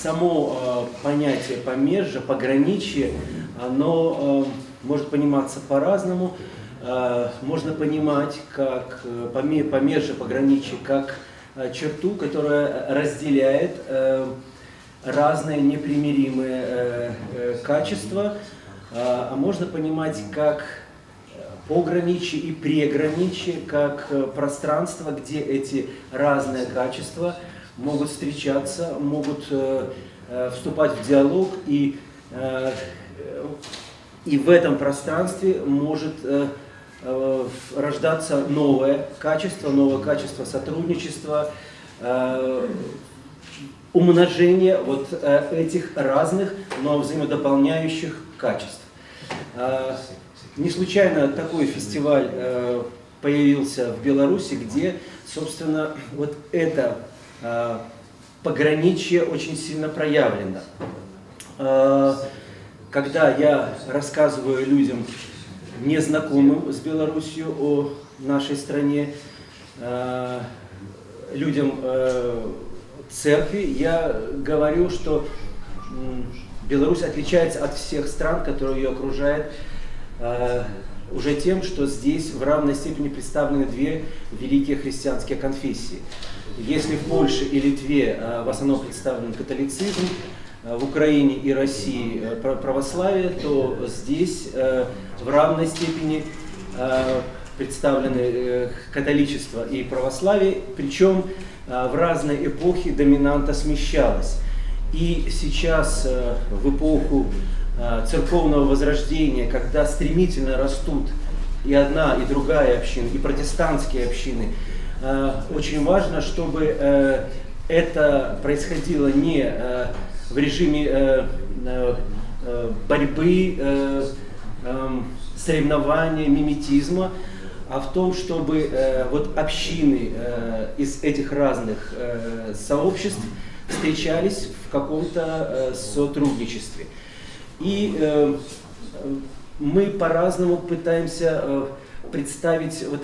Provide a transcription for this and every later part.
само понятие помежья, пограничье, оно может пониматься по-разному. Можно понимать как помежье, пограничье, как черту, которая разделяет разные непримиримые качества, а можно понимать как пограничье и преграничье, как пространство, где эти разные качества могут встречаться, могут вступать в диалог, и в этом пространстве может рождаться новое качество сотрудничества, умножение вот этих разных, но взаимодополняющих качеств. Не случайно такой фестиваль появился в Беларуси, где, собственно, вот это пограничье очень сильно проявлено. Когда я рассказываю людям, незнакомым с Беларусью, о нашей стране, людям церкви, я говорю, что Беларусь отличается от всех стран, которые ее окружают, уже тем, что здесь в равной степени представлены две великие христианские конфессии. Если в Польше и Литве в основном представлен католицизм, в Украине и России православие, то здесь в равной степени представлены католичество и православие, причем в разные эпохи доминанта смещалась. И сейчас, в эпоху церковного возрождения, когда стремительно растут и одна, и другая община, и протестантские общины, очень важно, чтобы это происходило не в режиме борьбы, соревнования, миметизма, а в том, чтобы вот общины из этих разных сообществ встречались в каком-то сотрудничестве. И мы по-разному пытаемся представить вот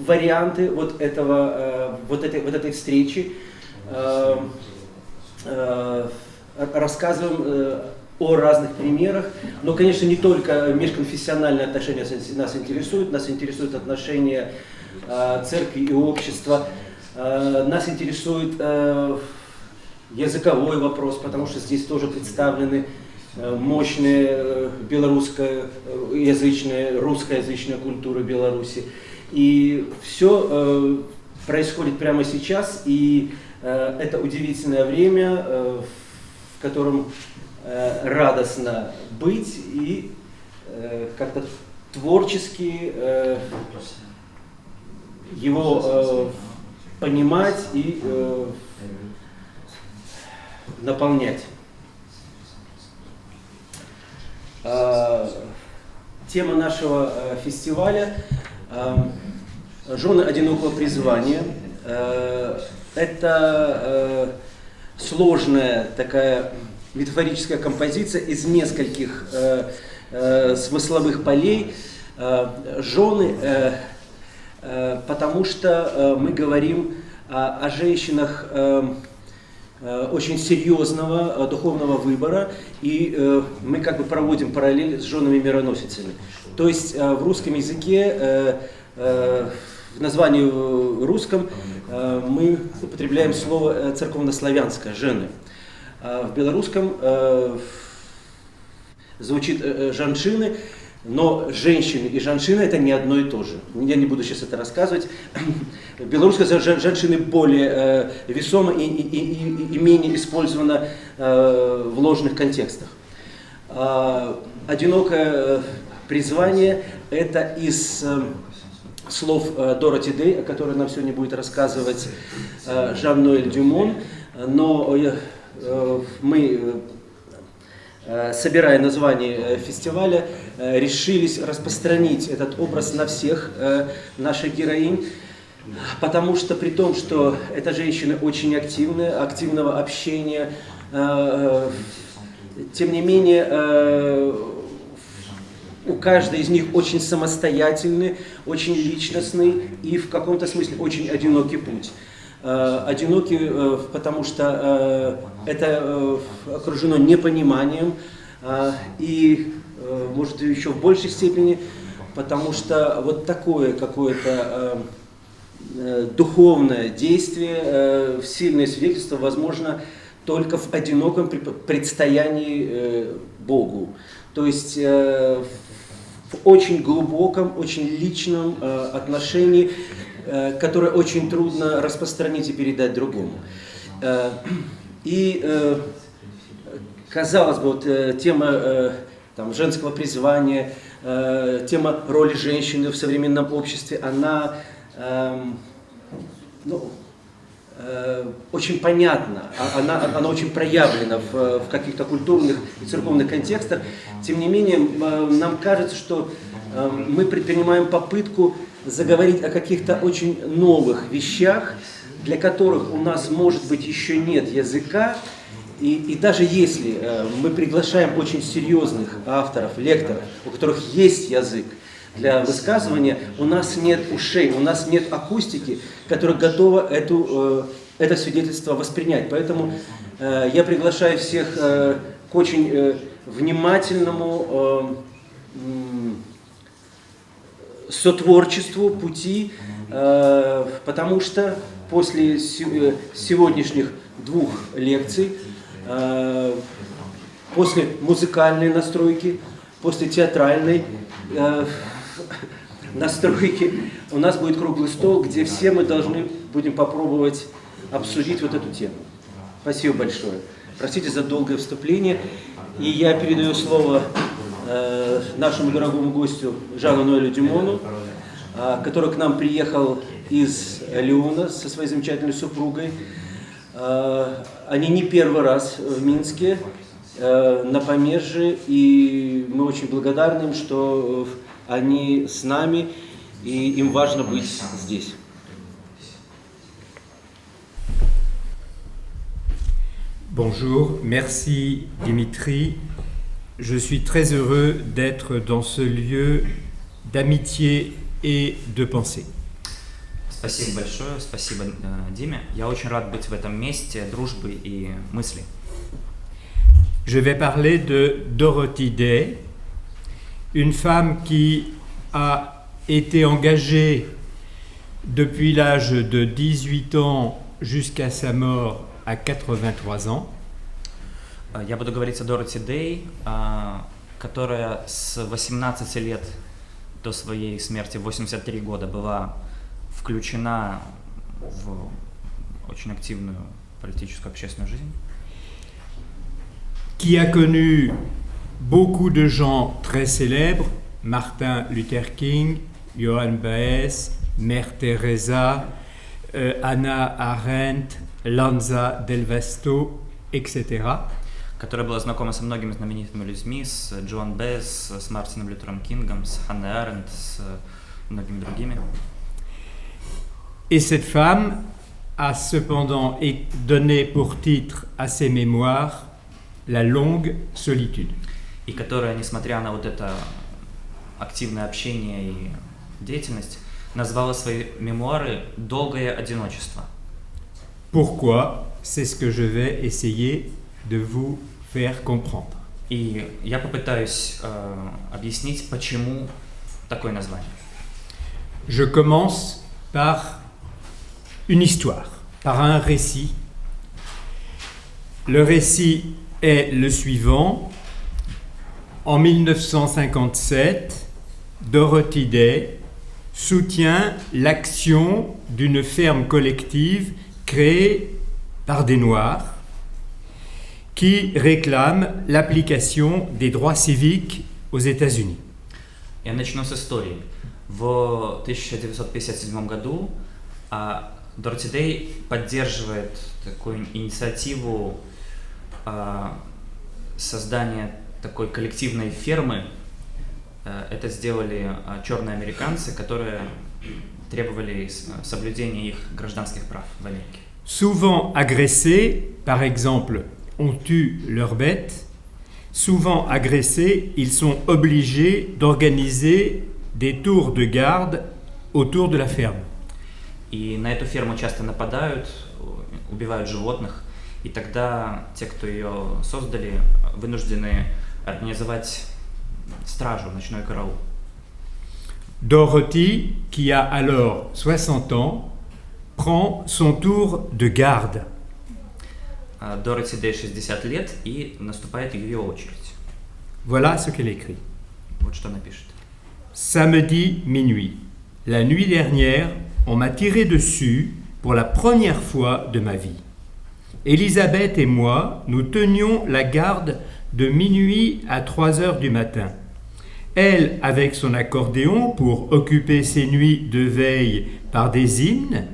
варианты вот этой встречи, рассказываем о разных примерах, но, конечно, не только межконфессиональные отношения нас интересуют отношения церкви и общества, нас интересует языковой вопрос, потому что здесь тоже представлены мощные белорусскоязычные, русскоязычные культуры Беларуси. И все происходит прямо сейчас, и это удивительное время, в котором радостно быть и как-то творчески его понимать и наполнять. Тема нашего фестиваля «Жены одинокого призвания». Это сложная такая метафорическая композиция из нескольких смысловых полей. Жены, потому что мы говорим о женщинах очень серьезного духовного выбора, и мы как бы проводим параллель с женами-мироносицами. То есть в русском языке, в названии русском, мы употребляем слово церковнославянское «жены». В белорусском звучит «жаншины», но женщины и жаншины это не одно и то же. Я не буду сейчас это рассказывать. В белорусском жаншины более весомо и менее использовано в ложных контекстах. Одинокое призвание – это из слов Дороти Дэй, о которой нам сегодня будет рассказывать Жан-Ноэль Дюмон, но мы, собирая название фестиваля, решились распространить этот образ на всех наших героинь, потому что при том, что это женщины очень активные, активного общения, тем не менее у каждой из них очень самостоятельный, очень личностный и в каком-то смысле очень одинокий путь. одиноки, потому что это окружено непониманием, и, может, еще в большей степени, потому что вот такое какое-то духовное действие, сильное свидетельство возможно только в одиноком предстоянии Богу. То есть в очень глубоком, очень личном отношении, которое очень трудно распространить и передать другому. И, казалось бы, вот тема там, женского призвания, тема роли женщины в современном обществе, она очень понятна, она очень проявлена в каких-то культурных и церковных контекстах. Тем не менее, нам кажется, что мы предпринимаем попытку заговорить о каких-то очень новых вещах, для которых у нас, может быть, еще нет языка. И даже если мы приглашаем очень серьезных авторов, лекторов, у которых есть язык для высказывания, у нас нет ушей, у нас нет акустики, которая готова это свидетельство воспринять. Поэтому я приглашаю всех к очень внимательному сотворчеству пути, потому что после сегодняшних 2 лекций, после музыкальной настройки, после театральной настройки у нас будет круглый стол, где все мы должны будем попробовать обсудить вот эту тему. Спасибо большое. Простите за долгое вступление. И я передаю слово нашему дорогому гостю Жану Ноэлю Дюмону, который к нам приехал из Лиона со своей замечательной супругой. Они не первый раз в Минске, на Помежье, и мы очень благодарны им, что они с нами, и им важно быть здесь. Bonjour, merci Dimitri. Je suis très heureux d'être dans ce lieu d'amitié et de pensée. Спасибо большое, спасибо Диме. Я очень рад быть в этом месте дружбы и мысли. Je vais parler de Dorothy Day, une femme qui a été engagée depuis l'âge de 18 ans jusqu'à sa mort à 83 ans. Я буду говорить о Дороти Дэй, которая с 18 лет до своей смерти в 83 года была включена в очень активную политическую общественную жизнь. Qui a connu beaucoup de gens très célèbres, Martin Luther King, Johann Baez, Mère Teresa, Hannah Arendt, Lanza del Vasto, etc. Которая была знакома со многими знаменитыми людьми, с Джоан Бэз, с Мартином Лютером Кингом, с Ханной Аренд, с многими другими. Et cette femme a cependant donné pour titre à ses mémoires La longue solitude. И которая, несмотря на вот это активное общение и деятельность, назвала свои мемуары «Долгое одиночество». Pourquoi? C'est ce que je vais essayer de vous faire comprendre. И я попытаюсь объяснить, почему такое название. Je commence par une histoire, par un récit. Le récit est le suivant. En 1957, Dorothy Day soutient l'action d'une ferme collective créée par des Noirs qui réclament l'application des droits civiques aux États-Unis. Я начну с истории. В 1957 году Дороти Дэй поддерживает такую инициативу создания такой коллективной фермы. Это сделали черные американцы, которые требовали соблюдения их гражданских прав в Америке. Souvent agressés, par exemple, on tue leurs bêtes. Souvent agressés, ils sont obligés d'organiser des tours de garde autour de la ferme. И на эту ферму часто нападают, убивают животных. И тогда те, кто ее создали, вынуждены организовать стражу, ночной караул. Dorothy, qui a alors 60 ans, prend son tour de garde. Дороти Дэй 60 лет, и наступает ее очередь. Voilà ce qu'elle écrit. Вот что она пишет. Samedi minuit. La nuit dernière, on m'a tiré dessus pour la première fois de ma vie. Elisabeth et moi, nous tenions la garde de minuit à 3 heures du matin. Elle avec son accordéon pour occuper ses nuits de veille par des hymnes,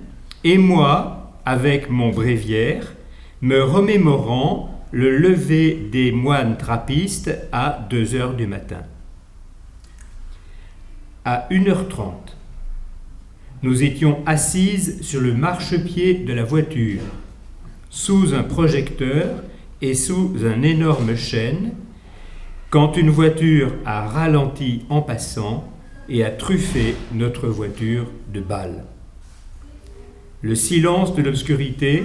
et moi avec mon bréviaire, me remémorant le lever des moines trappistes à 2 heures du matin. À 1h30, nous étions assises sur le marchepied de la voiture, sous un projecteur et sous un énorme chêne, quand une voiture a ralenti en passant et a truffé notre voiture de balles. Le silence de l'obscurité,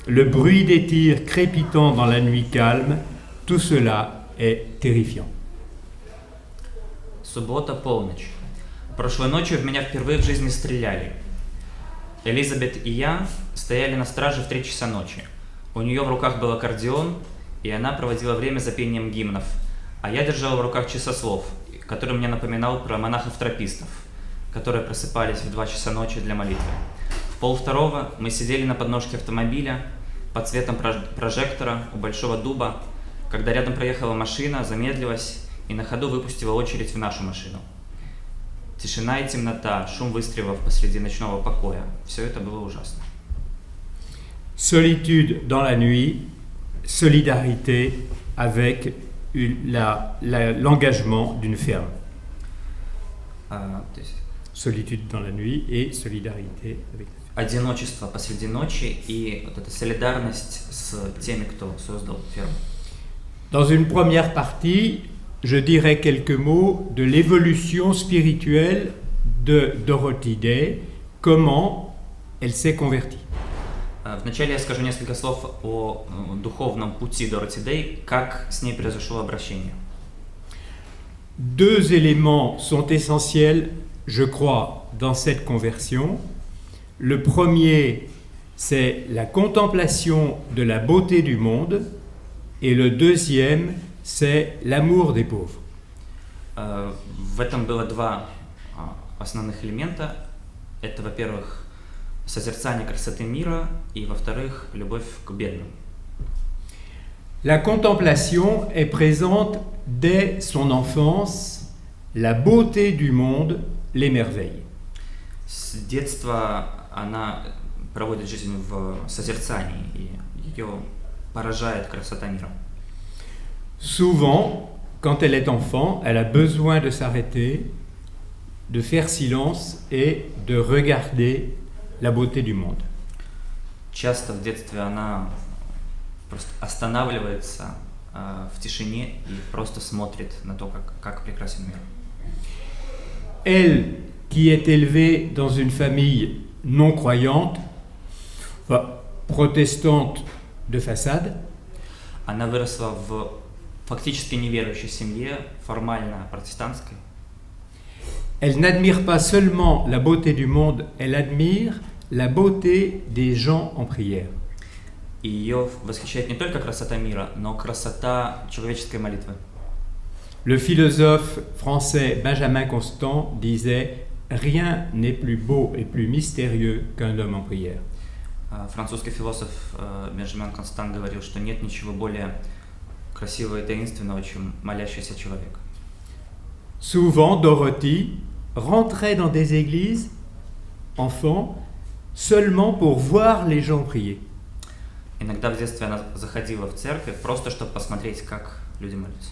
le bruit des tirs crépitant dans la nuit calme, tout cela est terrifiant. Суббота, полночь. Прошлой ночью в меня впервые в жизни стреляли. Элизабет и я стояли на страже в 3 часа ночи. У нее в руках был аккордеон, и она проводила время за пением гимнов, а я держал в руках часослов, который мне напоминал про монахов-тропистов, которые просыпались в 2 часа ночи для молитвы. В 1:30 мы сидели на подножке автомобиля под светом прожектора у большого дуба, когда рядом проехала машина, замедлилась и на ходу выпустила очередь в нашу машину. Тишина и темнота, шум выстрелов посреди ночного покоя. Все это было ужасно. Solitude dans la nuit, solidarité avec l'engagement d'une ferme. Solitude dans la nuit et solidarité avec la ferme. Одиночество посреди ночи и вот эта солидарность с теми, кто создал ферму. Dans une première partie, je dirai quelques mots de l'évolution spirituelle de Dorothy Day, comment elle s'est convertie. Вначале я скажу несколько слов о духовном пути Дороти Дэй, как с ней произошло обращение. Deux éléments sont essentiels, je crois, dans cette conversion. Le premier, c'est la contemplation de la beauté du monde, et le deuxième, c'est l'amour des pauvres. В этом было два основных элемента. Это, во-первых, созерцание красоты мира, и, во-вторых, любовь к бедным. La contemplation est présente dès son enfance, la beauté du monde l'émerveille. С детства она проводит жизнь в созерцании, и ее поражает красота мира. Souvent, quand elle est enfant, elle a besoin de s'arrêter, de faire silence et de regarder la beauté du monde. Часто в детстве она просто останавливается в тишине и просто смотрит на то, как прекрасен мир. Elle, qui est élevée dans une famille non croyante, enfin, protestante de façade, Она выросла в фактически неверующей семье, формально протестантской. elle n'admire pas seulement la beauté du monde, elle admire la beauté des gens en prière. И ее восхищает не только красота мира, но красота человеческой молитвы. Le philosophe français Benjamin Constant disait « Rien n'est plus beau et plus mystérieux qu'un homme en prière ». Французский философ Бенджамин Констант говорил, что нет ничего более красивого и таинственного, чем молящийся человек. Souvent, Dorothy rentrait dans des églises, enfant, seulement pour voir les gens prier. Иногда в детстве она заходила в церковь просто чтобы посмотреть, как люди молятся.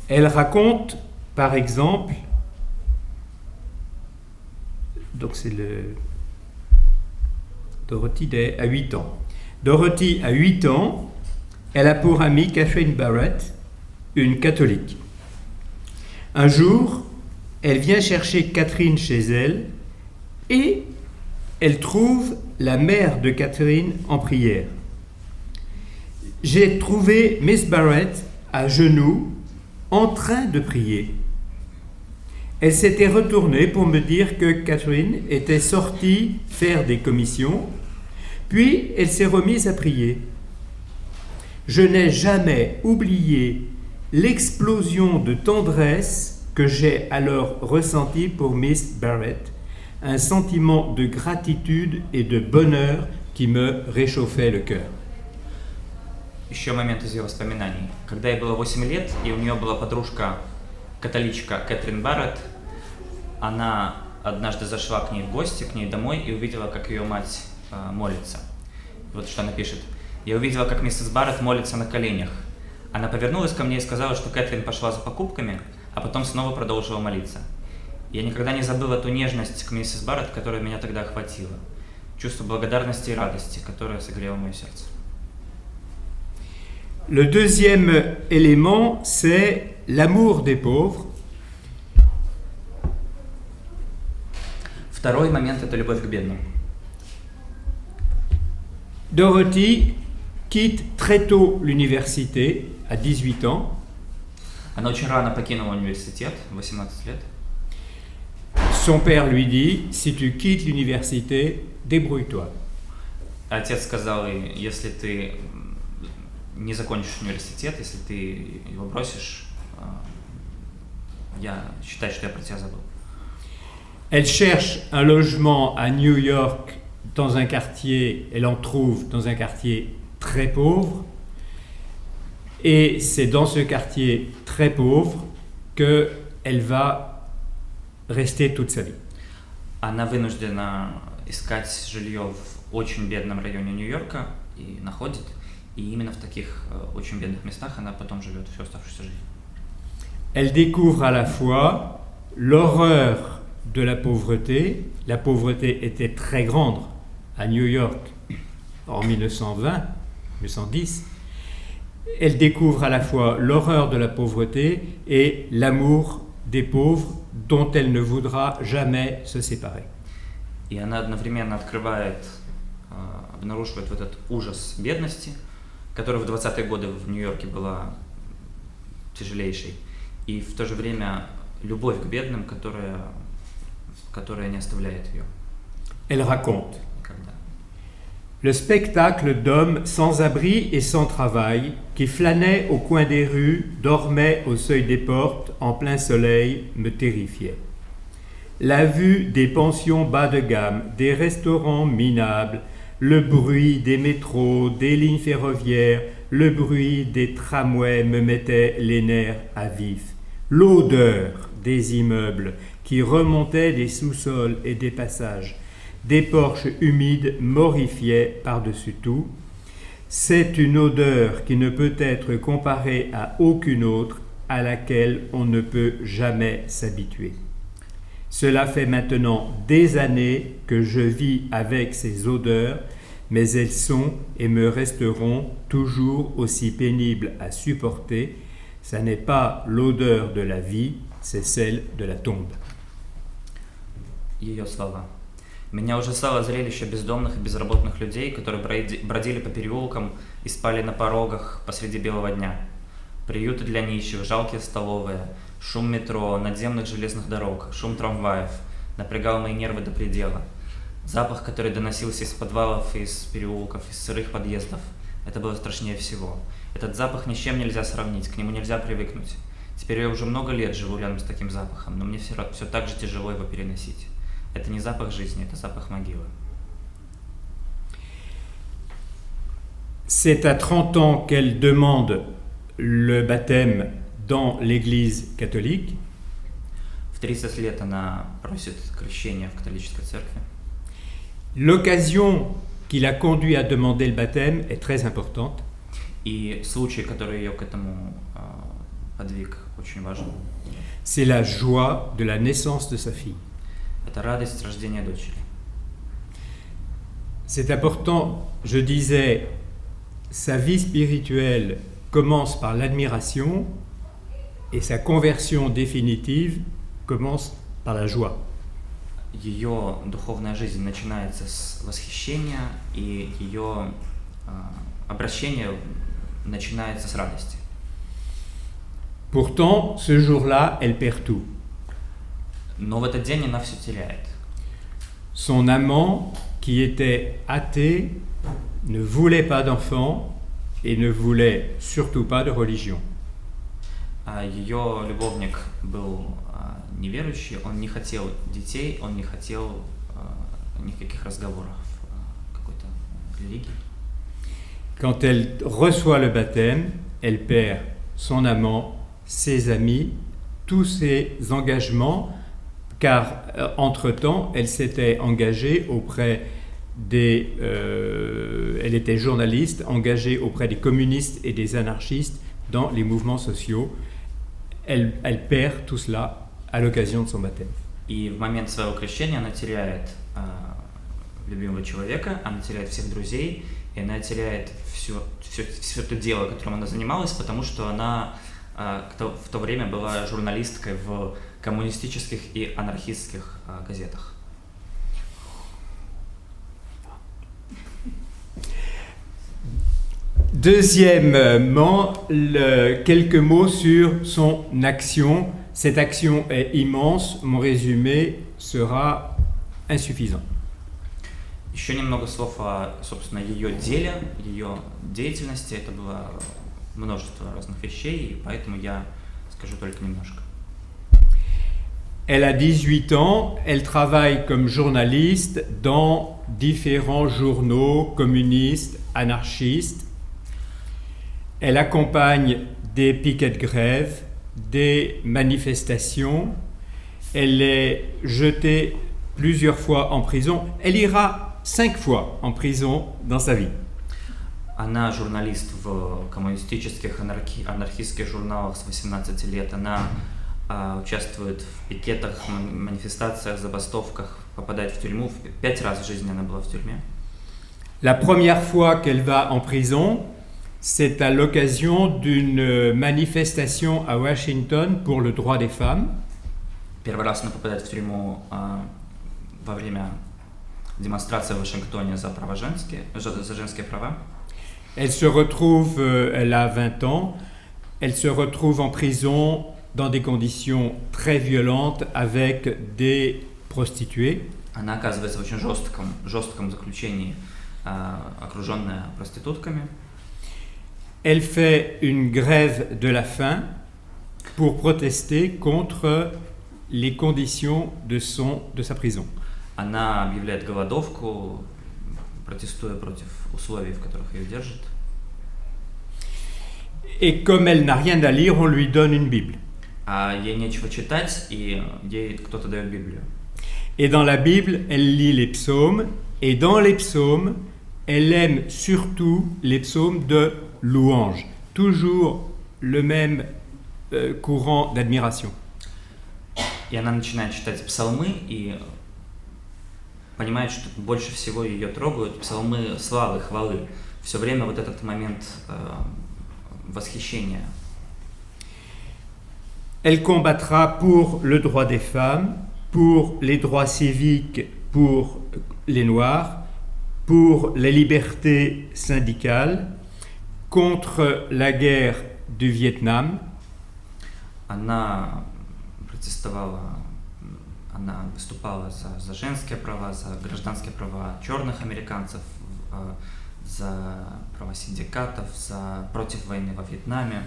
Elle raconte, par exemple, donc c'est le Dorothy Day à 8 ans. Dorothy a 8 ans, elle a pour amie Catherine Barrett, une catholique. Un jour, elle vient chercher Catherine chez elle et elle trouve la mère de Catherine en prière. J'ai trouvé Miss Barrett à genoux, en train de prier. Elle s'était retournée pour me dire que Catherine était sortie faire des commissions, puis elle s'est remise à prier. Je n'ai jamais oublié l'explosion de tendresse que j'ai alors ressentie pour Miss Barrett, un sentiment de gratitude et de bonheur qui me réchauffait le cœur. Еще момент из ее воспоминаний. Когда ей было 8 лет, и у нее была подружка, католичка Кэтрин Барретт, она однажды зашла к ней в гости, к ней домой, и увидела, как ее мать молится. Вот что она пишет. «Я увидела, как миссис Барретт молится на коленях. Она повернулась ко мне и сказала, что Кэтрин пошла за покупками, а потом снова продолжила молиться. Я никогда не забыл эту нежность к миссис Барретт, которая меня тогда охватила. Чувство благодарности и радости, которое согрело мое сердце». Le deuxième élément, c'est l'amour des pauvres. Второй момент – это любовь к бедным. Dorothy quitte très tôt l'université, à 18 ans. Она очень рано покинула университет, 18 лет. Son père lui dit, si tu quittes l'université, débrouille-toi. Отец сказал ей, если ты не закончишь университет, если ты его бросишь, я считаю, что я про тебя забыл. Elle cherche un logement à New York dans un quartier, elle en trouve dans un quartier très pauvre. Et c'est dans ce quartier très pauvre qu'elle va rester toute sa vie. Она вынуждена искать жилье в очень бедном районе Нью-Йорка и находит. И именно в таких очень бедных местах она потом живет всю оставшуюся жизнь. Elle découvre à la fois l'horreur de la pauvreté. La pauvreté était très grande à New York en 1920, 1910. Elle découvre à la fois l'horreur de la pauvreté et l'amour des pauvres dont elle ne voudra jamais se séparer. И она одновременно обнаруживает вот этот ужас бедности, которая в 20-е годы в Нью-Йорке была тяжелейшей, и в то же время любовь к бедным, которая не оставляет ее. Elle raconte. Никогда. Le spectacle d'hommes sans abri et sans travail qui flânaient au coin des rues, dormaient au seuil des portes en plein soleil me terrifiait. La vue des pensions bas de gamme, des restaurants minables, le bruit des métros, des lignes ferroviaires, le bruit des tramways me mettait les nerfs à vif. L'odeur des immeubles qui remontaient des sous-sols et des passages, des porches humides m'horrifiait par-dessus tout. C'est une odeur qui ne peut être comparée à aucune autre, à laquelle on ne peut jamais s'habituer. Cela fait maintenant des années que je vis avec ces odeurs, mais elles sont et me resteront toujours aussi pénibles à supporter. Ça n'est pas l'odeur de la vie, c'est celle de la tombe. Ее слова. Меня ужасало зрелище бездомных и безработных людей, которые бродили по переулкам и спали на порогах посреди белого дня. Приюты для нищих, жалкие столовые, шум метро, надземных железных дорог, шум трамваев напрягал мои нервы до предела. Запах, который доносился из подвалов, из переулков, из сырых подъездов, это было страшнее всего. Этот запах ни с чем нельзя сравнить, к нему нельзя привыкнуть. Теперь я уже много лет живу рядом с таким запахом, но мне все так же тяжело его переносить. Это не запах жизни, это запах могилы. C'est à 30 ans qu'elle demande le baptême dans l'église catholique. В 30 лет она просит крещения в католической церкви. L'occasion qui l'a conduit à demander le baptême est très importante. И случай, который ее к этому подвиг, очень важен. C'est la joie de la naissance de sa fille. Это радость рождения дочери. C'est important, je disais, sa vie spirituelle commence par l'admiration et sa conversion définitive commence par la joie. ее духовная жизнь начинается с восхищения, и ее обращение начинается с радости. Pourtant, ce jour-là, elle perd tout. Но в этот день она все теряет. Son amant, qui était athée, ne voulait pas d'enfants et ne voulait surtout pas de religion. Ее любовник был неверующий, он не хотел детей, он не хотел никаких разговоров о какой-то религии. Quand elle reçoit le baptême, elle perd son amant, ses amis, tous ses engagements, car entre-temps, elle s'était engagée auprès elle était journaliste, engagée auprès des communistes et des anarchistes dans les mouvements sociaux. Elle perd tout cela à l'occasion de son baptême. И в момент своего крещения она теряет любимого человека, она теряет всех друзей, и она теряет все то дело, которым она занималась, потому что она в то время была журналисткой в коммунистических и анархистских газетах. Deuxièmement, quelques mots sur son action. Cette action est immense, mon résumé sera insuffisant. Еще немного слов о, собственно, ее деле, ее деятельности. Это было множество разных вещей, и поэтому я скажу только немножко. Elle a 18 ans, elle travaille comme journaliste dans différents journaux communistes, anarchistes. Elle accompagne des piquets de grève, des manifestations. Elle est jetée plusieurs fois en prison. Elle ira 5 fois en prison dans sa vie. Она журналист в коммунистических, анархистских журналах с 18 лет. Она участвует в пикетах, манифестациях, забастовках, попадает в тюрьму. 5 раз в жизни она была в тюрьме. La première fois qu'elle va en prison, c'est à l'occasion d'une manifestation à Washington pour le droit des femmes. Первый раз она попадает в тюрьму во время демонстрации в Вашингтоне за права за женские права. Elle se retrouve, elle a 20 ans, elle se retrouve en prison dans des conditions très violentes avec des prostituées. Она оказывается в очень жестком заключении, окруженная проститутками. Elle fait une grève de la faim pour protester contre les conditions de sa prison. Она объявляет голодовку, протестуя против условий, в которых ее держат. Et comme elle n'a rien à lire, on lui donne une Bible. А ей нечего читать, и ей кто-то дает Библию. Et dans la Bible, elle lit les psaumes, et dans les psaumes, elle aime surtout les psaumes de louange. Toujours le même courant d'admiration. И она начинает читать псалмы, и понимает, что больше всего ее трогают псалмы славы, хвалы. Все время вот этот момент восхищения. Elle combattra pour le droit des femmes, pour les droits civiques pour les Noirs, pour les libertés syndicales, contre la guerre du Vietnam. Она выступала за женские права, за гражданские права черных американцев, за права синдикатов, против войны во Вьетнаме.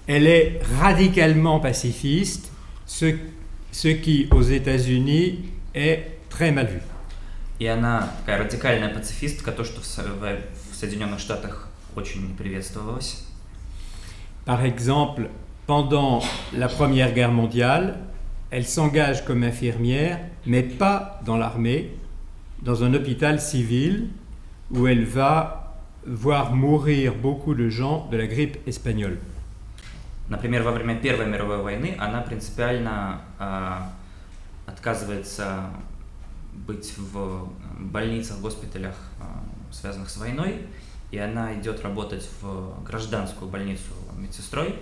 Elle est radicalement pacifiste, ce qui aux États-Unis est très mal vu. И она такая радикальная пацифистка, то, что в Соединенных Штатах очень не приветствовалось. Par exemple, pendant la Première Guerre mondiale, elle s'engage comme infirmière, mais pas dans l'armée, dans un hôpital civil où elle va voir mourir beaucoup de gens de la grippe espagnole. Например, во время Первой мировой войны она принципиально отказывается быть в больницах, госпиталях, связанных с войной, и она идет работать в гражданскую больницу медсестрой,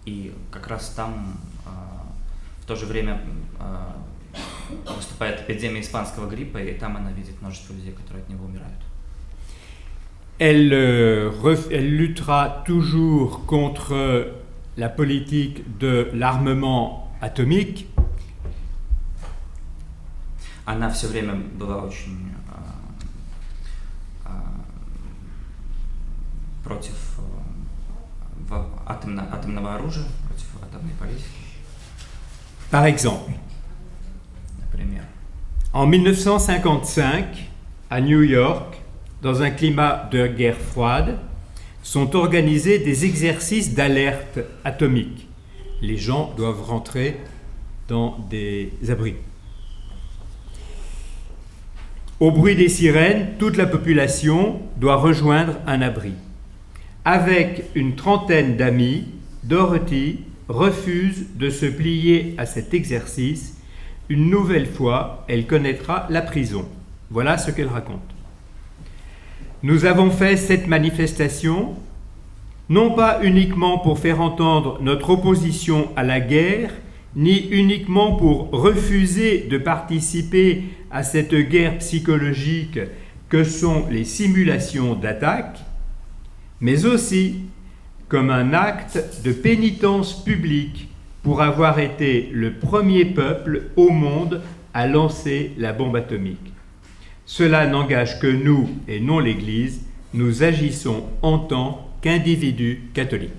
и как раз там в то же время выступает эпидемия испанского гриппа, и там она видит множество людей, которые от него умирают. Elle luttera toujours contre la politique de l'armement atomique. Она все время была очень против атомного оружия, против атомной политики. Par exemple, Например, en 1955, à New York, dans un climat de guerre froide, sont organisés des exercices d'alerte atomique. Les gens doivent rentrer dans des abris. Au bruit des sirènes, toute la population doit rejoindre un abri. Avec une trentaine d'amis, Dorothy refuse de se plier à cet exercice. Une nouvelle fois, elle connaîtra la prison. Voilà ce qu'elle raconte. Nous avons fait cette manifestation, non pas uniquement pour faire entendre notre opposition à la guerre, ni uniquement pour refuser de participer à cette guerre psychologique que sont les simulations d'attaque, mais aussi comme un acte de pénitence publique pour avoir été le premier peuple au monde à lancer la bombe atomique. Cela n'engage que nous et non l'Église, nous agissons en tant qu'individus catholiques.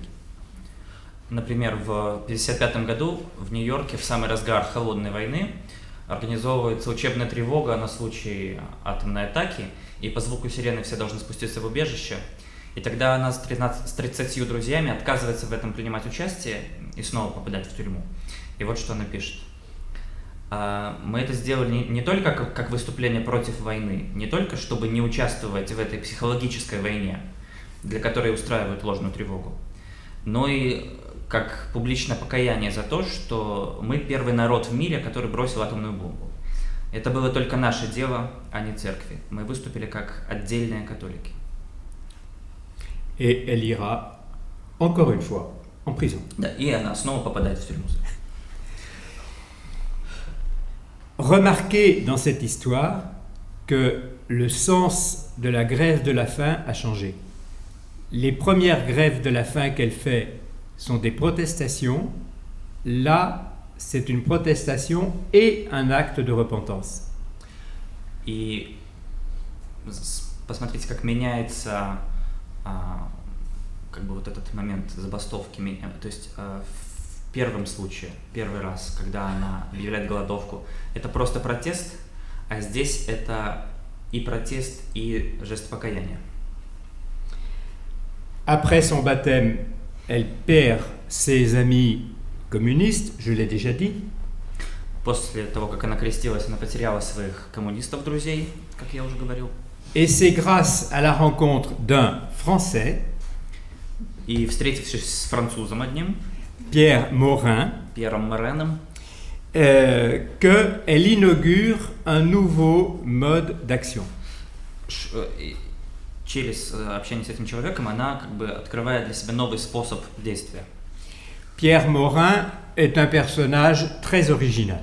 например, в 1955 году в Нью-Йорке в самый разгар холодной войны организовывается учебная тревога на случай атомной атаки, и по звуку сирены все должны спуститься в убежище. И тогда она с 30 друзьями отказывается в этом принимать участие и снова попадает в тюрьму. И вот что она пишет. Мы это сделали не только как выступление против войны, не только чтобы не участвовать в этой психологической войне, для которой устраивают ложную тревогу, но и как публичное покаяние за то, что мы первый народ в мире, который бросил атомную бомбу. Это было только наше дело, а не церкви. Мы выступили как отдельные католики. Et elle ira, encore une fois, en prison. Да, и она снова попадает в тюрьму. Remarquez dans cette histoire que le sens de la grève de la faim a changé. Les premières grèves de la faim qu'elle fait sont des protestations. Là, c'est une protestation et un acte de repentance. И посмотрите, как меняется как бы вот этот момент забастовки. То есть в первом случае, первый раз, когда она объявляет голодовку, это просто протест, а здесь это и протест, и жест покаяния. Après son baptême, elle perd ses amis communistes, je l'ai déjà dit. После того, как она крестилась, она потеряла своих коммунистов-друзей, как я уже говорил. Et c'est grâce à la rencontre d'un Français, И встретившись с французом одним, Pierre Morin, Пьером Мореном, qu'elle inaugure un nouveau mode d'action. Через общение с этим человеком она как бы открывает для себя новый способ действия. Pierre Morin est un personnage très original.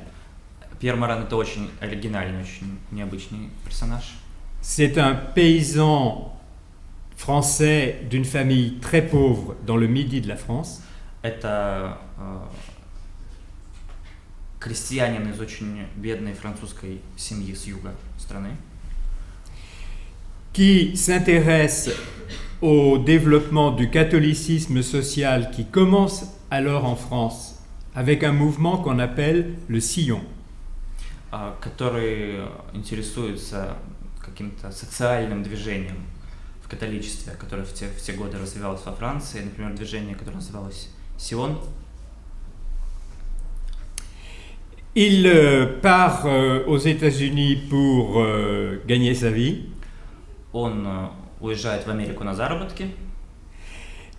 Пьер Морен — это очень оригинальный, очень необычный персонаж. C'est un paysan français d'une famille très pauvre dans le midi de la France. Это крестьянин из очень бедной французской семьи с юга страны, Qui s'intéresse au développement du catholicisme social qui commence alors en France avec un mouvement qu'on appelle le Sillon. который интересуется каким-то социальным движением в католичестве, которое в те годы развивалось во Франции, например, движение, которое называлось Сион. Il part aux États-Unis pour gagner sa vie. Он уезжает в Америку на заработки,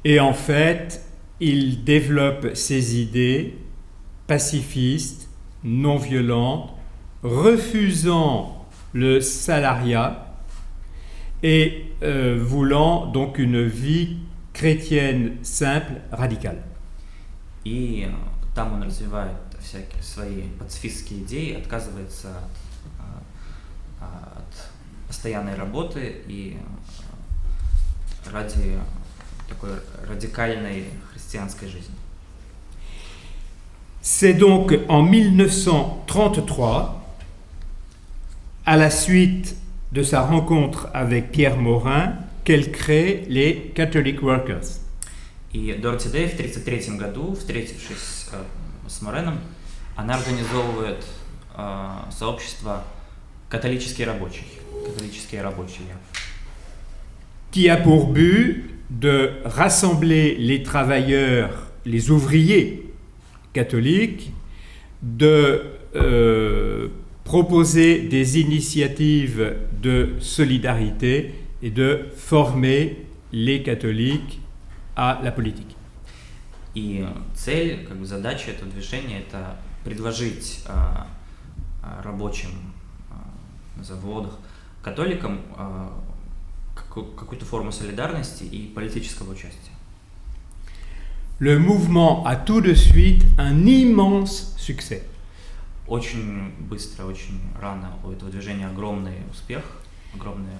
Et en fait, il développe ses idées pacifistes, non violentes, refusant le salariat et voulant donc une vie chrétienne simple, radicale. и там он развивает всякие свои пацифистские идеи, отказывается от постоянной работы и ради такой радикальной христианской жизни. C'est donc en 1933, à la suite de sa rencontre avec Pierre Morin, qu'elle crée les Catholic Workers. И Дороти Дэй в 1933 году, встретившись с Мореном, она организовывает сообщество католические рабочие, qui a pour but de rassembler les travailleurs, les ouvriers catholiques, de proposer des initiatives de solidarité et de former les catholiques à la politique. И цель, задача этого движения – это предложить рабочим на заводах, католикам какую-то форму солидарности и политического участия. Le mouvement a tout de suite un immense succès. Очень быстро, очень рано у этого движения огромный успех, огромное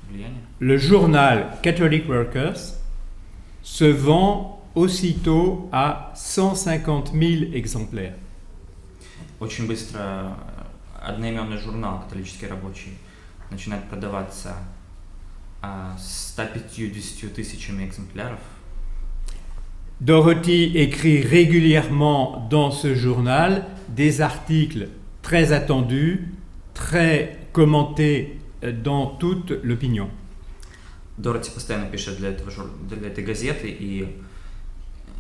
влияние. Le journal Catholic Workers se vend aussitôt à 150 000 exemplaires. Очень быстро одноименный журнал «Католические рабочие» начинает продаваться 150 тысячами экземпляров. Dorothy écrit régulièrement dans ce journal des articles très attendus, très commentés dans toute l'opinion. Дороти постоянно пишет для этой газеты, и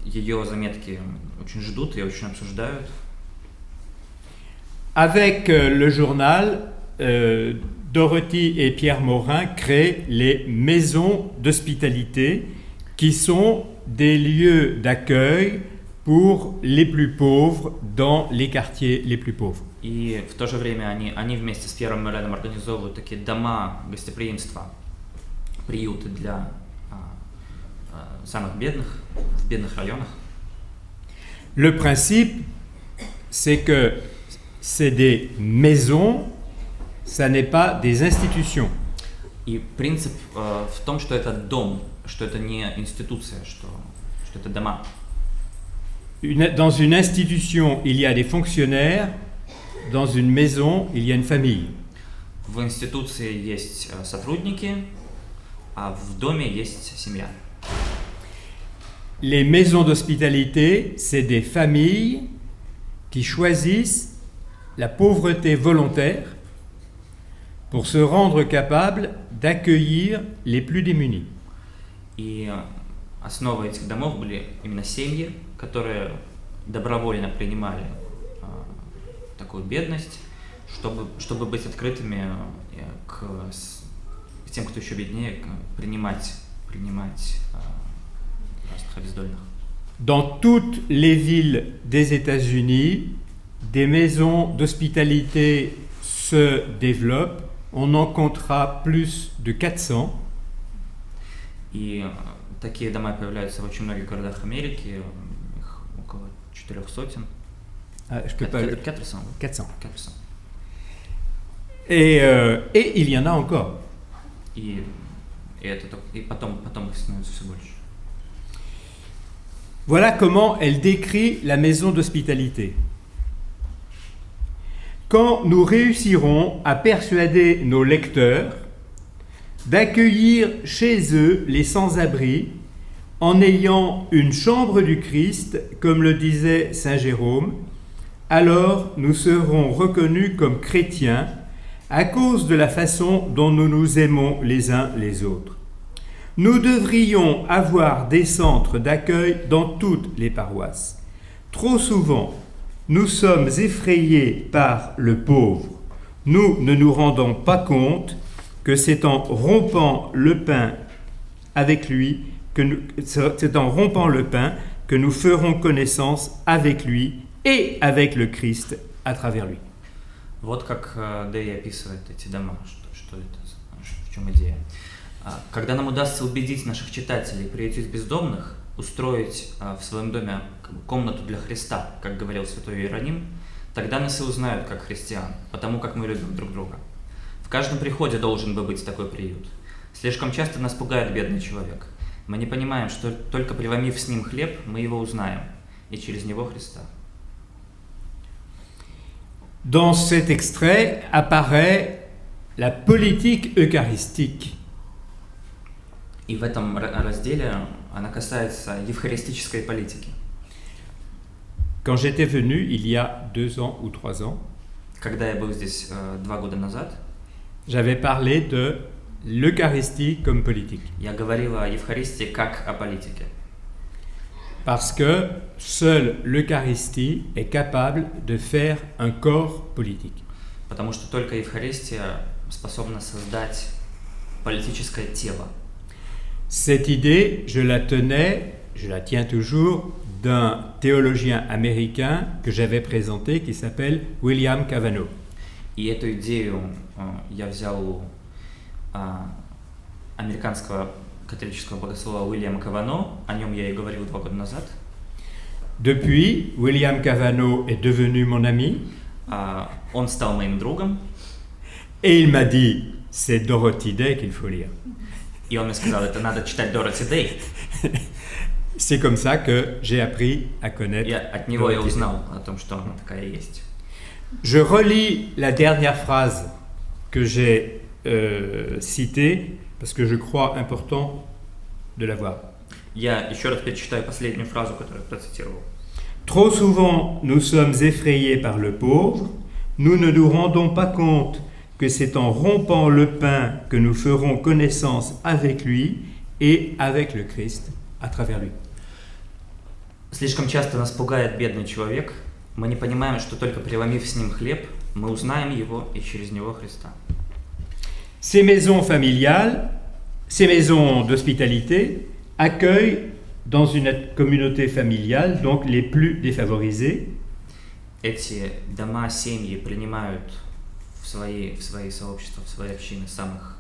ее заметки очень ждут и очень обсуждают. Avec le journal, Dorothy et Pierre Morin créent les maisons d'hospitalité, qui sont des lieux d'accueil pour les plus pauvres dans les quartiers les plus pauvres. И в то же время они вместе с Пьером Мореном организовывают такие дома гостеприимства, приюты для самых бедных, в бедных районах. Le principe, c'est que c'est des maisons, ça n'est pas des institutions. И принцип в том, что это дом, что это не институция, что это дома. Dans une institution, il y a des fonctionnaires, dans une maison, il y a une famille. В институции есть сотрудники, а в доме есть семья. Les maisons d'hospitalité, c'est des familles qui choisissent la pauvreté volontaire pour se rendre capables d'accueillir les plus démunis. И основой этих домов были именно семьи, которые добровольно принимали такую бедность, чтобы быть открытыми к тем, кто еще беднее, принимать разных обездоленных. Dans toutes les villes des États-Unis, des maisons d'hospitalité se développent. On en comptera plus de 400. И такие дома появляются в очень многих городах Америки, их около 400. Je peux pas... 400. 400. 400. Et il y en a encore. И потом их становится все больше. Voilà comment elle décrit la maison d'hospitalité. Quand nous réussirons à persuader nos lecteurs d'accueillir chez eux les sans-abri en ayant une chambre du Christ, comme le disait Saint Jérôme, alors nous serons reconnus comme chrétiens à cause de la façon dont nous nous aimons les uns les autres. Nous devrions avoir des centres d'accueil dans toutes les paroisses. Trop souvent, nous sommes effrayés par le pauvre. Nous ne nous rendons pas compte que c'est en rompant le pain avec lui que nous ferons connaissance avec lui et avec le Christ à travers lui. Вот как Дэй описывает эти дома, что это, в чем идея. Когда нам удастся убедить наших читателей приютить бездомных, устроить в своем доме комнату для Христа, как говорил святой Иероним, тогда нас и узнают как христиан, потому как мы любим друг друга. В каждом приходе должен бы быть такой приют. Слишком часто нас пугает бедный человек. Мы не понимаем, что только преломив с ним хлеб, мы его узнаем, и через него Христа. Dans cet extrait apparaît la politique eucharistique. И в этом разделе она касается евхаристической политики. Quand j'étais venu il y a 2 ans ou 3 ans, Когда я был здесь 2 года назад, j'avais parlé de l'Eucharistie comme politique. я говорил о Евхаристии как о политике. Parce que seule l'Eucharistie est capable de faire un corps politique. Потому что только Евхаристия способна создать политическое тело. Cette idée, je la tiens toujours, d'un théologien américain que j'avais présenté qui s'appelle William Cavanaugh. И эту идею я взял у американского католического богослова Уильяма Кавано, о нем я и говорил 2 года назад. Depuis, William Cavanaugh est devenu mon ami Он стал моим другом, et il m'a dit, c'est Dorothy Day qu'il faut lire. и он мне сказал, это надо читать Дороти Дэй. C'est comme ça que j'ai appris à connaître. И от него я Dorothy Day. узнал о том, что она такая есть. Je relis la dernière phrase que j'ai citée parce que je crois important de la voir. Я еще раз перечитаю последнюю фразу, которую я процитировал. Trop souvent, nous sommes effrayés par le pauvre, nous ne nous rendons pas compte que c'est en rompant le pain que nous ferons connaissance avec lui et avec le Christ à travers lui. Слишком часто нас пугает бедный человек. Мы не понимаем, что только преломив с ним хлеб, мы узнаем его и через него Христа. Ces maisons familiales, ces maisons d'hospitalité accueillent dans une communauté familiale donc les plus défavorisés. Эти дома, семьи принимают в свои сообщества, в свои общины самых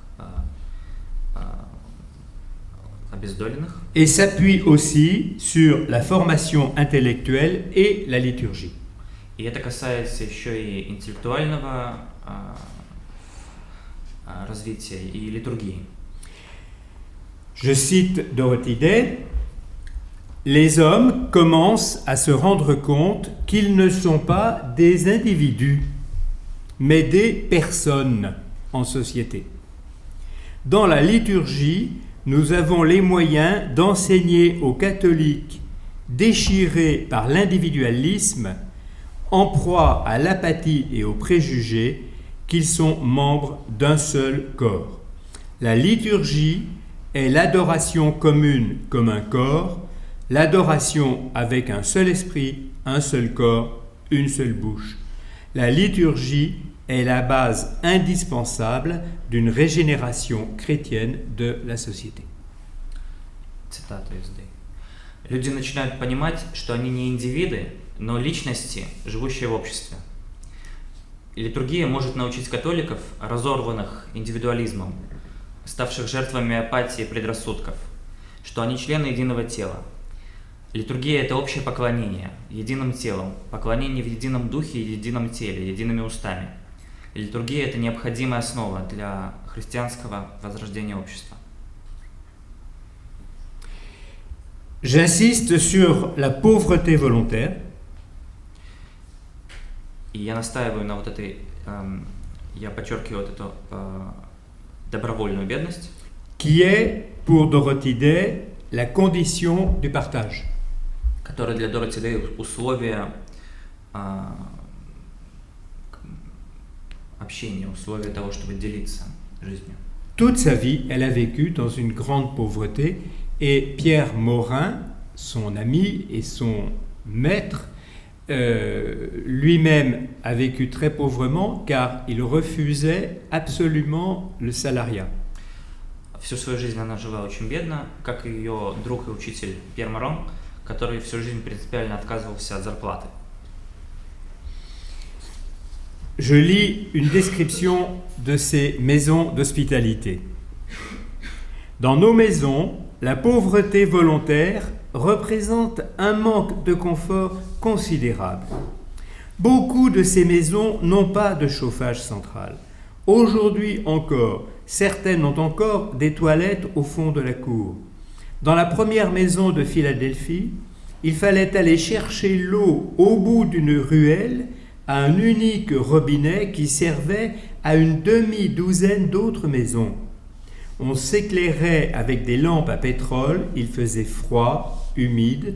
обездоленных. Et s'appuient aussi sur la formation intellectuelle et la liturgie. И это касается еще и интеллектуального развития и литургии. Je cite Dorothy Day, les hommes commencent à se rendre compte qu'ils ne sont pas des individus, mais des personnes en société. Dans la liturgie, nous avons les moyens d'enseigner aux catholiques déchirés par l'individualisme, en proie à l'apathie et aux préjugés, qu'ils sont membres d'un seul corps. La liturgie est l'adoration commune comme un corps, l'adoration avec un seul esprit, un seul corps, une seule bouche. La liturgie est la base indispensable d'une régénération chrétienne de la société. Цитата из Дэй. Люди начинают понимать, что они не индивиды, но личности, живущие в обществе. Литургия может научить католиков, разорванных индивидуализмом, ставших жертвами апатии и предрассудков, что они члены единого тела. Литургия – это общее поклонение единым телом, поклонение в едином духе и едином теле, едиными устами. И литургия – это необходимая основа для христианского возрождения общества. J'insiste sur la pauvreté volontaire. И я настаиваю на вот этой, я подчеркиваю вот эту добровольную бедность, Qui est, pour Dorothy Day, la condition du partage. которая для Дороти Дэй условия общения, условия того, чтобы делиться жизнью. Toute sa vie, elle a vécu dans une grande pauvreté et Pierre Morin, son ami et son maître, lui-même a vécu très pauvrement car il refusait absolument le salariat. Всю свою жизнь она жила очень бедно, как и ее друг и учитель Пьер Морон, который всю жизнь принципиально отказывался от зарплаты. Je lis une description de ces maisons d'hospitalité. Dans nos maisons, la pauvreté volontaire représentent un manque de confort considérable. Beaucoup de ces maisons n'ont pas de chauffage central. Aujourd'hui encore, certaines ont encore des toilettes au fond de la cour. Dans la première maison de Philadelphie, il fallait aller chercher l'eau au bout d'une ruelle à un unique robinet qui servait à une demi-douzaine d'autres maisons. On s'éclairait avec des lampes à pétrole, il faisait froid, humide.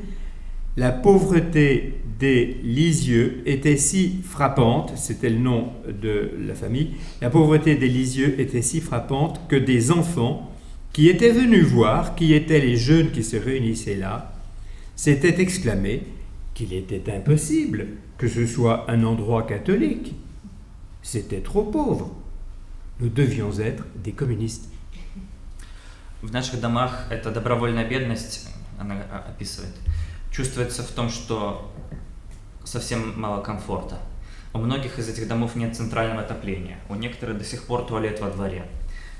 La pauvreté des Lisieux était si frappante, c'était le nom de la famille, la pauvreté des Lisieux était si frappante que des enfants qui étaient venus voir qui étaient les jeunes qui se réunissaient là, s'étaient exclamés qu'il était impossible que ce soit un endroit catholique. C'était trop pauvre. Nous devions être des communistes. В наших домах эта добровольная бедность, она описывает, чувствуется в том, что совсем мало комфорта. У многих из этих домов нет центрального отопления, у некоторых до сих пор туалет во дворе.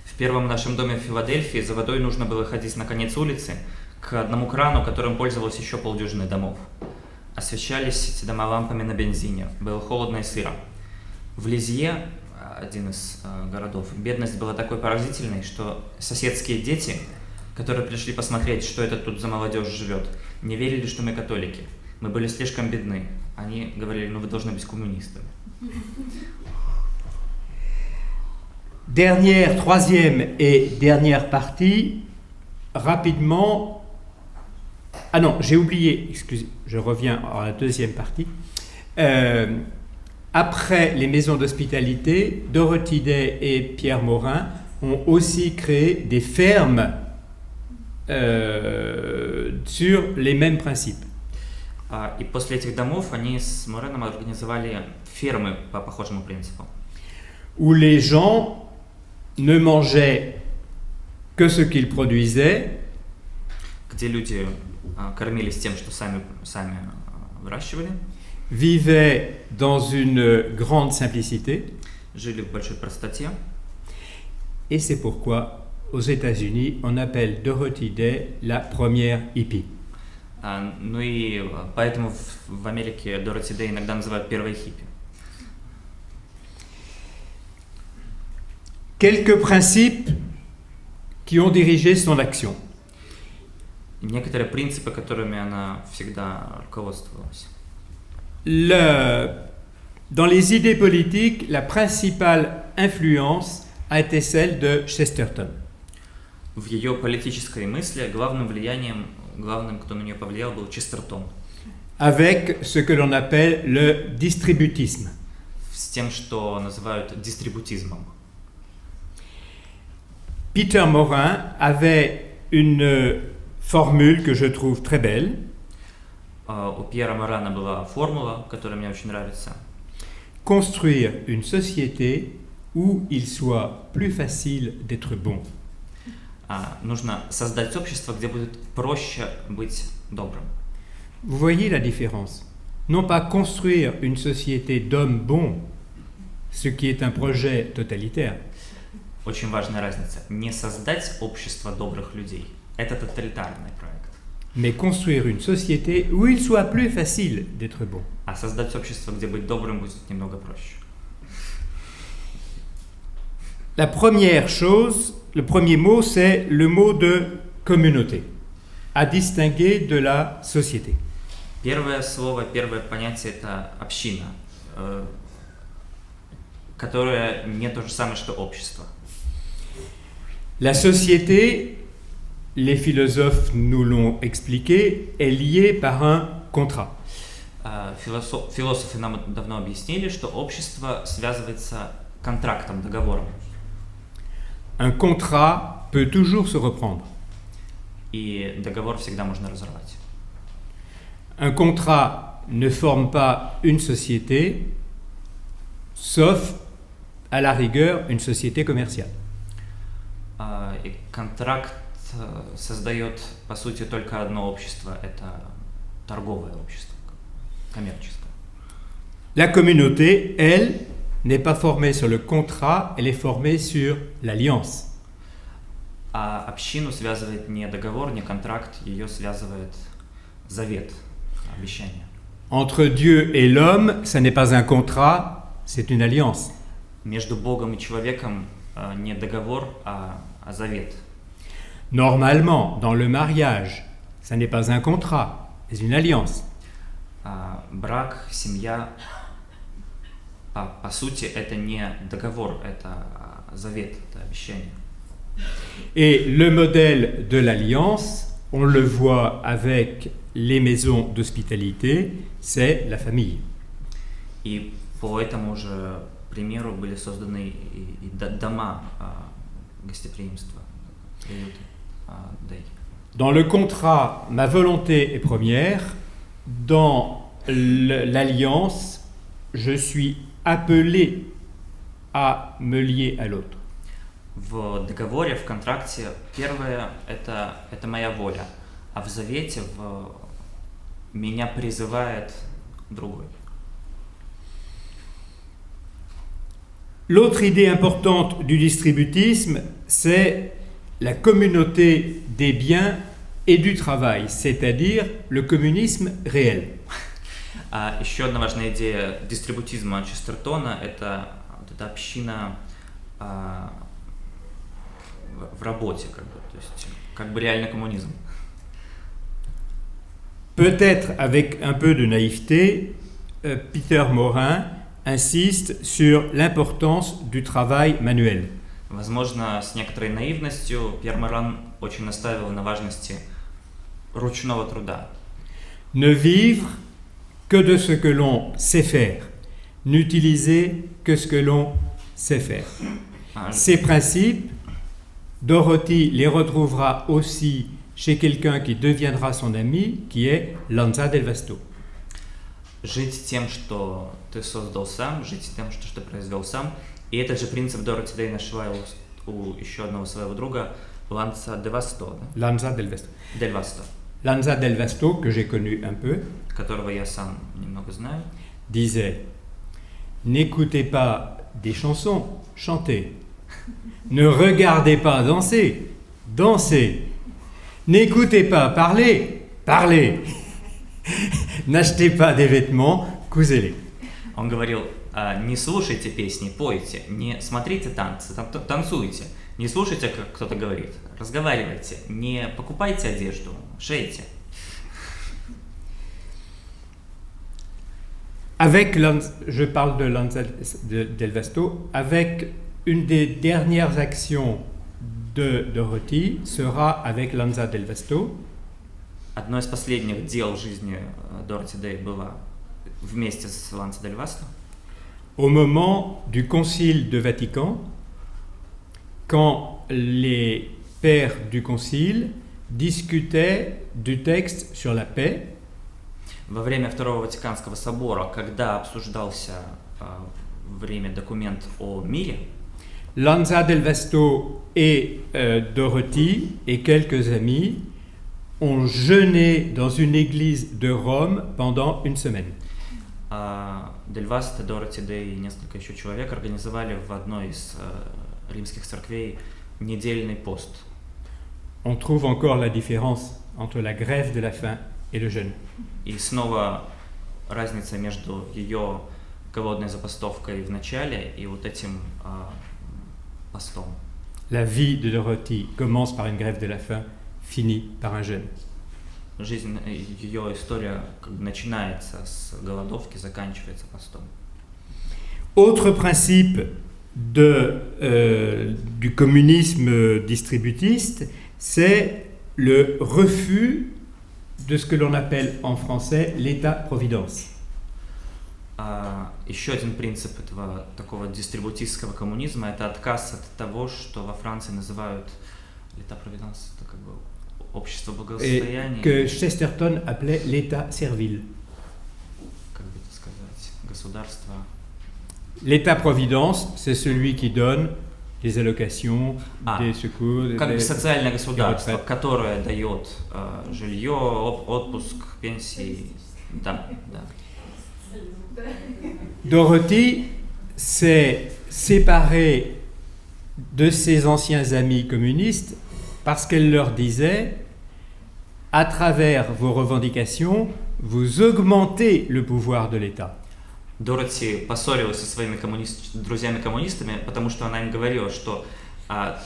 В первом нашем доме в Филадельфии за водой нужно было ходить на конец улицы к одному крану, которым пользовалось еще полдюжины домов. Освещались эти дома лампами на бензине, было холодно и сыро. В Лизье, один из городов, бедность была такой поразительной, что соседские дети, которые пришли посмотреть, что это тут за молодежь живет, не верили, что мы католики. Мы были слишком бедны. Они говорили, ну вы должны быть коммунистами. Troisième et dernière partie, rapidement. Ah non, j'ai oublié, excusez, je reviens à la deuxième partie. Après les maisons d'hospitalité, Dorothy Day et Pierre Morin ont aussi créé des fermes sur les mêmes principes. И после этих домов они с Мореном организовали фермы по похожему принципу. Où les gens ne mangeaient que ce qu'ils produisaient, Где люди кормились тем, что сами выращивали, vivaient dans une grande simplicité. жили в большой простоте. Et c'est pourquoi, aux États-Unis, on appelle Dorothy Day la première hippie. Ну и поэтому в Америке Дороти Дэй иногда называют первой хиппи. Quelques principes qui ont dirigé son action. Некоторые принципы, которыми она всегда руководствовалась. Dans les idées politiques, la principale influence a été celle de Chesterton. В ее политической мысли главным влиянием, главным, кто на нее повлиял, был Честертон. Avec ce que l'on appelle le distributisme. С тем, что называют дистрибутизмом. Peter Morin avait une formule que je trouve très belle. У Пьера Морана была формула, которая мне очень нравится. Construire une société où il soit plus facile d'être bon. Нужно создать общество, где будет проще быть добрым. Vous voyez la différence. Non pas construire une société d'hommes bons, ce qui est un projet totalitaire. Очень важная разница. Не создать общество добрых людей. Это тоталитарный проект. Mais construire une société où il soit plus facile d'être bon. А создать общество, где быть добрым, будет немного проще. La première chose, le premier mot, c'est le mot de communauté, à distinguer de la société. Первое слово, первое понятие – это община, которое не то же самое, что общество. La société, les philosophes nous l'ont expliqué, est liée par un contrat. Философы нам давно объяснили, что общество связывается контрактом, договором. Un contrat peut toujours se reprendre. И договор всегда можно разорвать. Un contrat ne forme pas une société, sauf à la rigueur une société commerciale. И контракт создает, по сути, только одно общество. Это торговое общество, коммерческое. La communauté, elle, n'est pas formée sur le contrat, elle est formée sur l'alliance. А общину связывает не договор, не контракт, ее связывает завет, обещание. Entre Dieu et l'homme, ça n'est pas un contrat, c'est une alliance. Между Богом и человеком не договор, а завет. Normalement, dans le mariage, ça n'est pas un contrat, c'est une alliance. Брак, семья, по сути, это не договор, это завет, это обещание. Et le modèle de l'alliance, on le voit avec les maisons d'hospitalité, c'est la famille. И по этому же примеру были созданы и дома гостеприимства, приюты, дай. Dans le contrat, ma volonté est première. Dans l'alliance, je suis appelé à me lier à l'autre. В договоре, в контракте первое это моя воля, а в завете меня призывает другой. L'autre idée importante du distributisme, c'est la communauté des biens et du travail, c'est-à-dire le communisme réel. Еще одна важная идея дистрибутизма Честертона – это вот эта община в работе, то есть как бы реальный коммунизм. Peut-être avec un peu de naïveté, Peter Morin insiste sur l'importance du travail manuel. Возможно, с некоторой наивностью Пьер Моран очень настаивал на важности ручного труда. Ne vivre que de ce que l'on sait faire, n'utiliser que ce que l'on sait faire. Ces principes, Dorothy les retrouvera aussi chez quelqu'un qui deviendra son ami, qui est Lanza del Vasto. Жить тем, что ты создал сам, жить тем, что ты произвел сам. И этот же принцип Дороти Дэй нашла у еще одного своего друга, Ланца де Васто. Lanza del Vasto. Дель Васто. Lanza del Vasto, que j'ai connu un peu, которого я сам немного знаю, disait « N'écoutez pas des chansons, chantez. Ne regardez pas danser, dansez. N'écoutez pas parler, parlez. N'achetez pas des vêtements, cousez-les. » Он говорил: не слушайте песни, пойте, не смотрите танцы, танцуйте, не слушайте, как кто-то говорит, разговаривайте, не покупайте одежду, шейте. Je parle de Lanza del Vasto, avec une des dernières actions de Dorothy sera avec Lanza del Vasto. Одно из последних дел в жизни Дороти Дэй было вместе с Ланца дель Васто. Au moment du Concile de Vatican, quand les pères du Concile discutaient du texte sur la paix, Во время Второго Ватиканского собора, когда обсуждался в Риме документ о мире, Lanza del Vasto et Dorothy et quelques amis ont jeûné dans une église de Rome pendant une semaine. Дель Васто, Дороти Дэй и несколько еще человек организовали в одной из римских церквей недельный пост. On trouve encore la différence entre la grève de la faim et le jeûne. И снова разница между ее голодной забастовкой в начале и вот этим постом. La vie de Dorothy commence par une grève de la faim, finit par un jeûne. Жизнь, ее история как бы начинается с голодовки, заканчивается постом. Autre principe du communisme distributiste, c'est le refus de ce que l'on appelle en français l'État-providence. Еще один принцип этого такого дистрибутистского коммунизма – это отказ от того, что во Франции называют l'État-providence, это как бы общество благосостояния. Que Chesterton appelait l'État servile. Как бы это сказать, государство. L'État-providence, c'est celui qui donne des allocations, des secours. Как бы социальное государство, которое дает жилье, отпуск, пенсии. Да, да. Dorothy s'est séparée de ses anciens amis communistes parce qu'elle leur disait à travers vos revendications, vous augmentez le pouvoir de l'État. Дороти поссорилась со своими друзьями-коммунистами, потому что она им говорила, что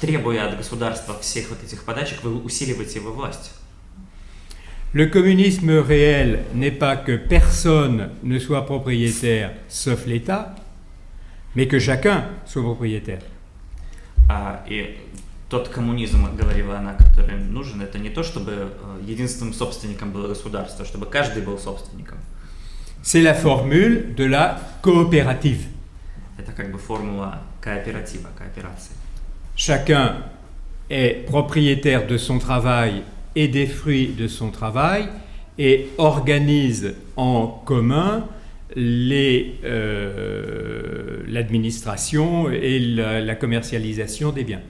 требуя от государства всех вот этих подачек, вы усиливаете его власть. Le communisme réel n'est pas que personne ne soit propriétaire sauf l'État, mais que chacun soit propriétaire. И тот коммунизм, говорила она, который нужен, это не то, чтобы единственным собственником было государство, чтобы каждый был собственником. C'est la formule de la coopérative. Это как бы формула кооператива, кооперации. Chacun est propriétaire de son travail et des fruits de son travail et organise en commun l'administration et la commercialisation des biens.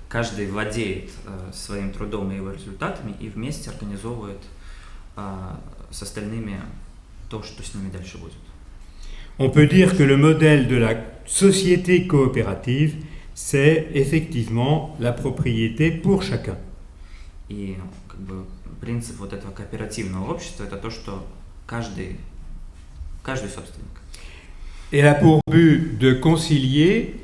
Каждый владеет своим трудом и его результатами и вместе организовывает с остальными то, что с ними дальше будет. On peut dire que le modèle de la société coopérative, c'est effectivement la propriété pour chacun. И как бы принцип вот этого кооперативного общества – это то, что каждый собственник. Elle a pour but de concilier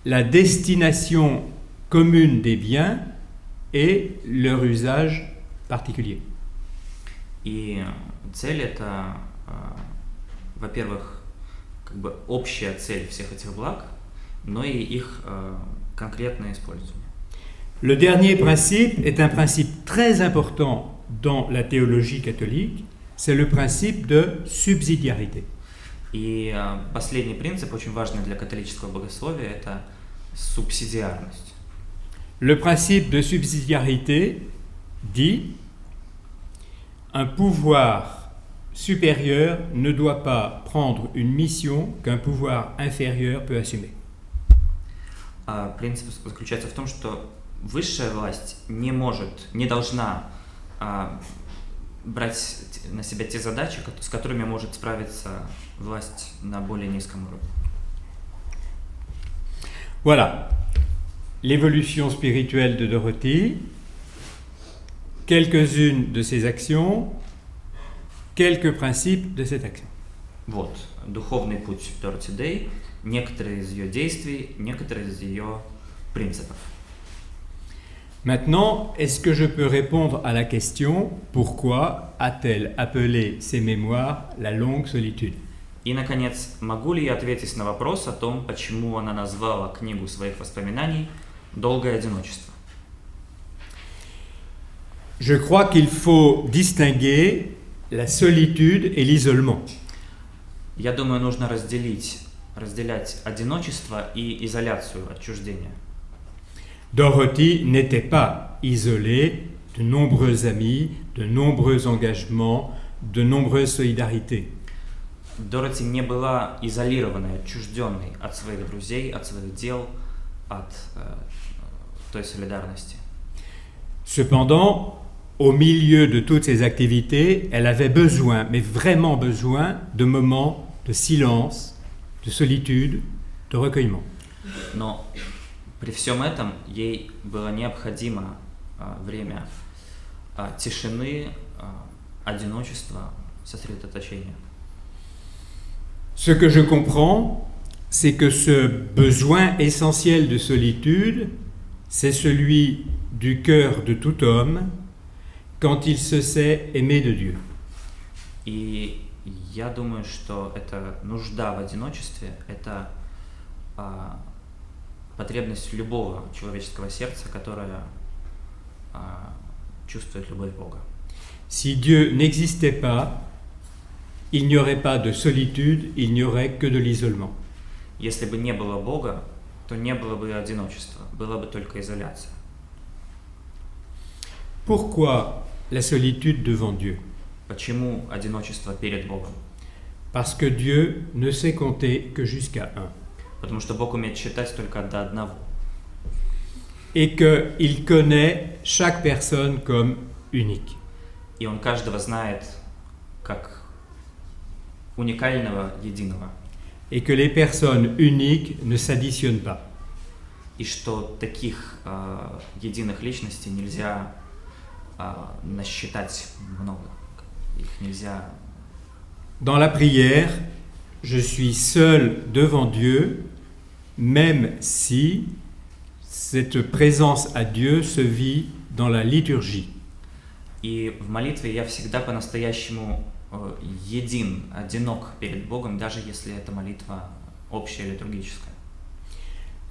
la destination commune des biens et leur usage particulier. И цель – это, во-первых, как бы общая цель всех этих благ, но и их конкретное использование. Le dernier principe est un principe très important dans la théologie catholique, c'est le principe de subsidiarité. И последний принцип, очень важный для католического богословия, это субсидиарность. Le principe de subsidiarité dit un pouvoir supérieur ne doit pas prendre une mission qu'un pouvoir inférieur peut assumer. Принцип заключается в том, что высшая власть не должна брать на себя те задачи, с которыми может справиться власть на более низком уровне. Voilà l'évolution spirituelle de Dorothy, quelques-unes de ses actions, quelques principes de cette action. Вот, духовный путь Дороти Дэй, некоторые из ее действий, некоторые из ее принципов. Maintenant, est-ce que je peux répondre à la question « Pourquoi a-t-elle appelé ses mémoires la longue solitude ?» И, наконец, могу ли я ответить на вопрос о том, почему она назвала книгу своих воспоминаний «Долгое одиночество»? Je crois qu'il faut distinguer la solitude et l'isolement. Я думаю, нужно разделять одиночество и изоляцию, отчуждение. Dorothy n'était pas isolée, de nombreux amis, de nombreux engagements, de nombreuses solidarités. Дороти не была изолированной, отчужденной от своих друзей, от своих дел, от той солидарности. Cependant, au milieu de toutes ces activités, elle avait besoin, mais vraiment besoin, de moments de silence, de solitude, de recueillement. Но при всем этом ей было необходимо время тишины, одиночества, сосредоточения. Ce que je comprends, c'est que ce besoin essentiel de solitude, c'est celui du cœur de tout homme quand il se sait aimé de Dieu. И я думаю, что эта нужда в одиночестве – это потребность любого человеческого сердца, которое чувствует любовь Бога. Si Dieu n'existait pas, il n'y aurait pas de solitude, il n'y aurait que de l'isolement. Если бы не было Бога, то не было бы одиночества, была бы только изоляция. Pourquoi la solitude devant Dieu? Почему одиночество перед Богом? Parce que Dieu ne sait compter que jusqu'à 1. Потому что Бог умеет считать только до одного. Et qu'il connaît chaque personne comme unique. И Он каждого знает как уникального, единого. Et que les personnes uniques ne s'additionnent pas. И что таких единых личностей нельзя насчитать много. Их нельзя. Dans la prière, je suis seul devant Dieu, même si cette présence à Dieu se vit dans la liturgie. И в молитве я всегда по-настоящему един, одинок перед Богом, даже если эта молитва общая литургическая.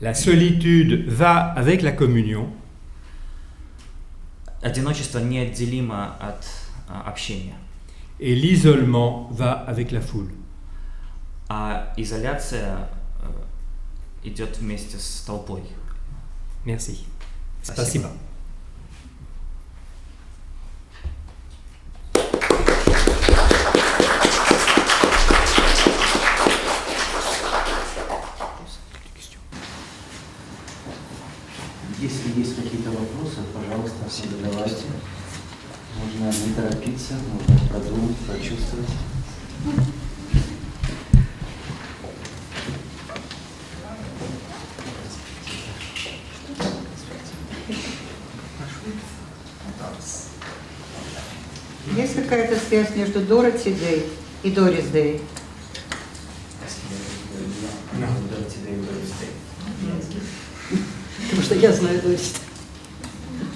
La solitude va avec la communion, Одиночество неотделимо от общения, et l'isolement va avec la foule. а изоляция идет вместе с толпой. Merci. Спасибо. Spasiba. Если есть какие-то вопросы, пожалуйста, задавайте. Можно не торопиться, можно продумать, прочувствовать. Есть какая-то связь между Дороти Дэй и Дорис Дэй? Потому что я знаю Дорис.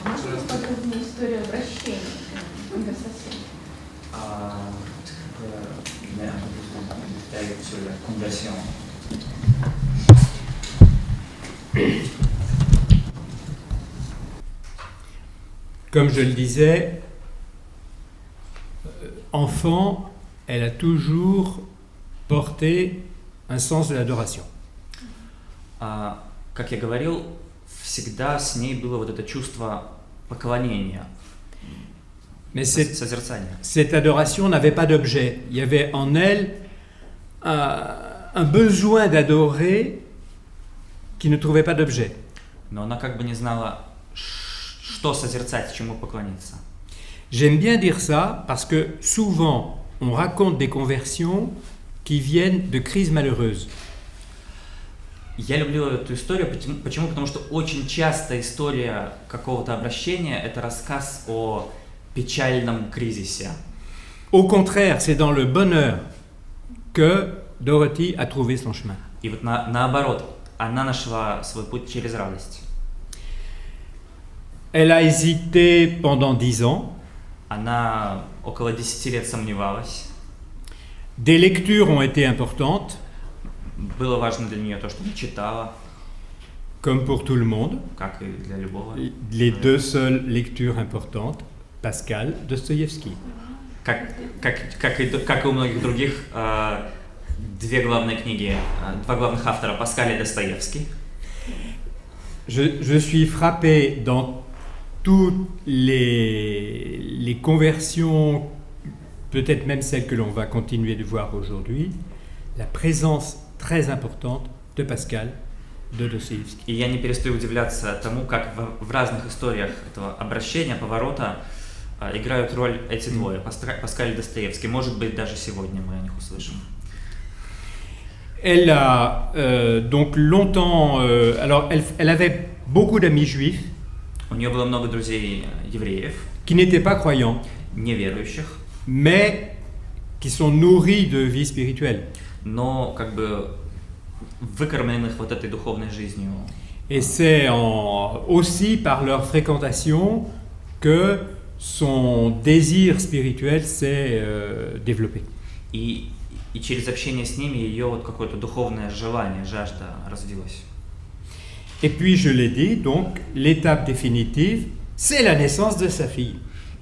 Можно подробнее историю обращения конверсации? Comme je le disais, enfant, elle a toujours porté un sens de l'adoration. Как я говорил, всегда с ней было вот это чувство поклонения, Mais созерцания. cette adoration n'avait pas d'objet. Il y avait en elle un besoin d'adorer qui ne trouvait pas d'objet. Но она как бы не знала, что созерцать, чему поклониться. J'aime bien dire ça parce que souvent on raconte des conversions qui viennent de crises malheureuses. Я люблю эту историю, почему? Потому что очень часто история какого-то обращения – это рассказ о печальном кризисе. Au contraire, c'est dans le bonheur que Dorothy a trouvé son chemin. И вот наоборот, она нашла свой путь через радость. Elle a hésité pendant 10 ans. Она около 10 лет сомневалась. Des lectures ont été importantes, Было важно для нее то, что она читала, comme pour tout le monde. как и для любого. Les deux seules lectures importantes, Pascal, Dostoïevski. Как и у многих других, две главные книги, два главных автора, Паскаль и Достоевский. Je suis frappé dans toutes les conversions, peut-être même celles que l'on va continuer de voir aujourd'hui, la présence très importante de Pascal, de Dostoïevski. И я не перестаю удивляться тому, как в разных историях этого обращения, поворота играют роль эти двое, Паскаль и Достоевский. Может быть, даже сегодня мы о них услышим. Elle a donc longtemps... alors, elle avait beaucoup d'amis juifs У нее было много друзей евреев, qui n'étaient pas croyants, неверующих, mais qui sont nourris de vie spirituelle. но как бы выкормленных вот этой духовной жизнью. Et c'est aussi par leur fréquentation que son désir spirituel s'est développé. И через общение с ними ее вот какое-то духовное желание, жажда развилась. Et puis, je l'ai dit, donc, l'étape définitive, c'est la naissance de sa fille.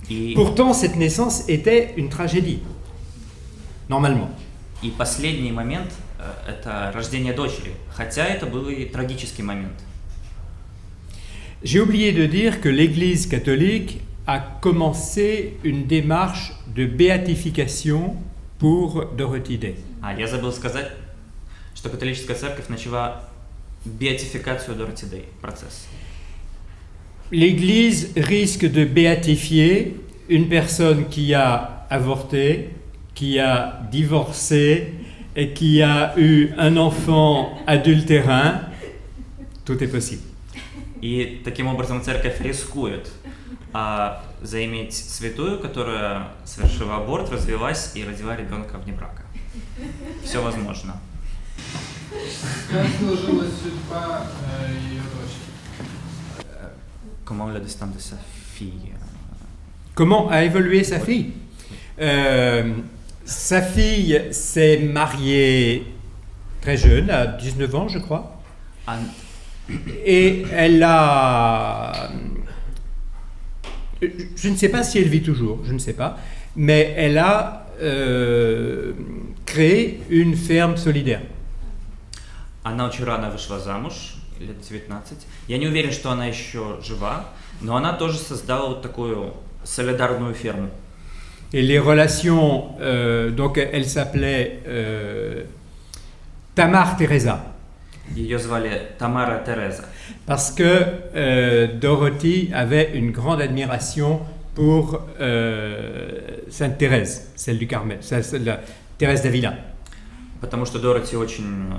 И, Pourtant, cette naissance était une tragédie, normalement. и последний момент это рождение дочери, хотя это был и трагический момент. J'ai oublié de dire que l'Église catholique a commencé une démarche de béatification pour Dorothy Day. Я забыл сказать, что католическая церковь начала béatification Дороти Дэй, процесс. L'Église risque de béatifier une personne qui a avorté, qui a divorcé et qui a eu un enfant adultérin. Tout est possible. И таким образом церковь рискует а заиметь святую, которая совершила аборт, развелась и родила ребенка вне брака. Все возможно. Как сложилась судьба ее дочери? Comment le destin de sa fille? Comment a évolué sa fille? Sa fille s'est mariée très jeune, à 19 ans, je crois. А- Et elle a... Je ne sais pas si elle vit toujours, je ne sais pas. Mais elle a créé une ferme solidaire. Она очень рано вышла замуж, лет 19. Я не уверен, что она еще жива, но она тоже создала вот такую солидарную ферму. Et les relations... donc elle s'appelait Tamar Teresa. Ее звали Тамара Тереза, Parce que Dorothy avait une grande admiration pour Sainte Thérèse, celle du Carmel, la Thérèse d'Avila. потому что Дороти очень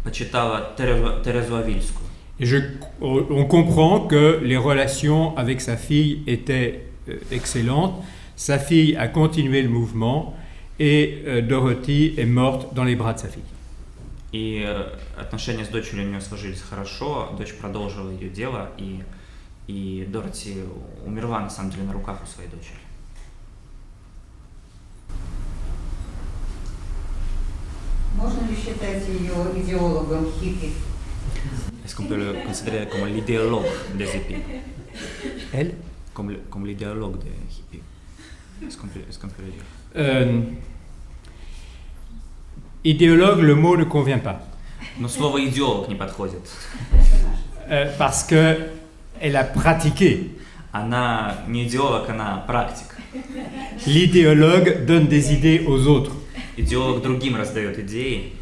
почитала Терезу Авильскую. Et on comprend que les relations avec sa fille étaient excellentes. Sa fille a continué le mouvement et Dorothy est morte dans les bras de sa fille. И отношения с дочерью у нее сложились хорошо, дочь продолжила ее дело, и Дороти умерла на самом деле на руках у своей дочери. Можно ли считать ее идеологом хиппи? Est-ce qu'on peut le considérer comme l'idéologue des hippies? Elle Comme l'idéologue des hippies? Est-ce qu'on peut le dire? Idéologue, le mot ne convient pas. Но слово идеолог не подходит. Parce qu'elle a pratiqué. Она не идеолог, она практик. L'idéologue donne des idées aux autres. Идеолог другим раздает идеи.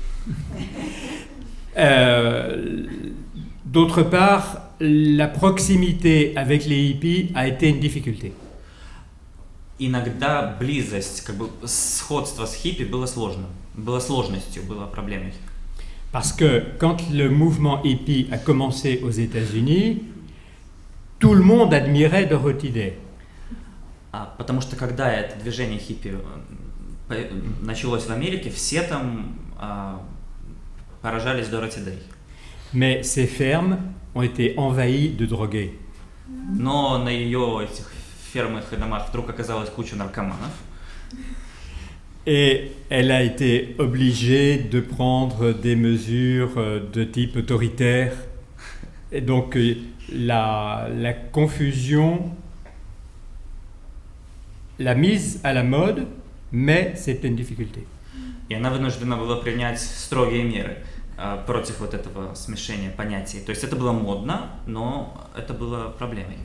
D'autre part, la proximité avec les hippies a été une difficulté. Иногда близость, как бы сходство с хиппи было сложным. Было сложностью, было проблемой. Parce que quand le mouvement hippie a commencé aux États-Unis, tout le monde admirait Dorothy Day. Потому что когда это движение хиппи началось в Америке, все там поражались Дороти Дэй. Mais ces fermes ont été envahies de drogués. Но на ее этих фермах и домах вдруг оказалась куча наркоманов. Et elle a été obligée de prendre des mesures de type autoritaire. Et donc la confusion, la mise à la mode, mais c'était une difficulté. И она вынуждена была принять строгие меры против вот этого смешения понятий. То есть это было модно, но это было проблемой.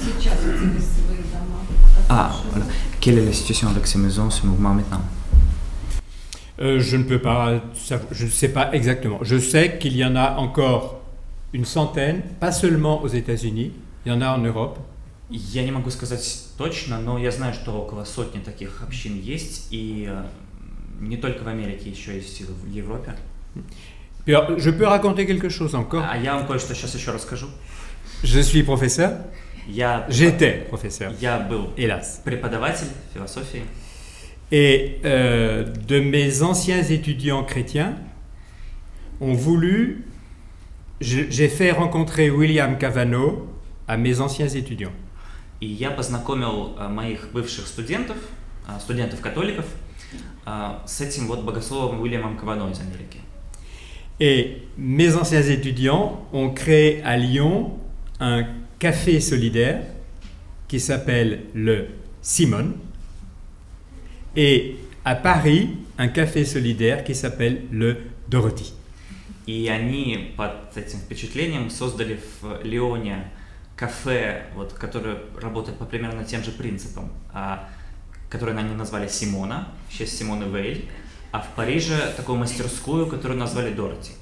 Сейчас эти гостевые дома. Quelle est la situation avec ces maisons, ce mouvement maintenant? Je ne peux pas, je ne sais pas exactement. Je sais qu'il y en a encore une centaine, pas seulement aux États-Unis, il y en a en Europe. Я не могу сказать точно, но я знаю, что около сотни таких общин есть, и не только в Америке, еще есть и в Европе. Puis alors, je peux raconter quelque chose encore. А я вам кое-что сейчас еще расскажу. Je suis professeur. J'étais professeur, Я был hélas. преподаватель философии. Et de mes anciens étudiants chrétiens ont voulu... J'ai fait rencontrer William Cavanaugh à mes anciens étudiants. И я познакомил моих бывших студентов, студентов-католиков, с этим вот богословом Уильямом Кавано из Америки. Et mes anciens étudiants ont créé à Lyon un café solidaire qui s'appelle le Simone, et à Paris un café solidaire qui s'appelle le Dorothy. И они под этим впечатлением создали в Лионе кафе, вот, которое работает по примерно тем же принципам, которое они назвали Симона, в честь Симоны Вейль, а в Париже такую мастерскую, которую назвали Дороти.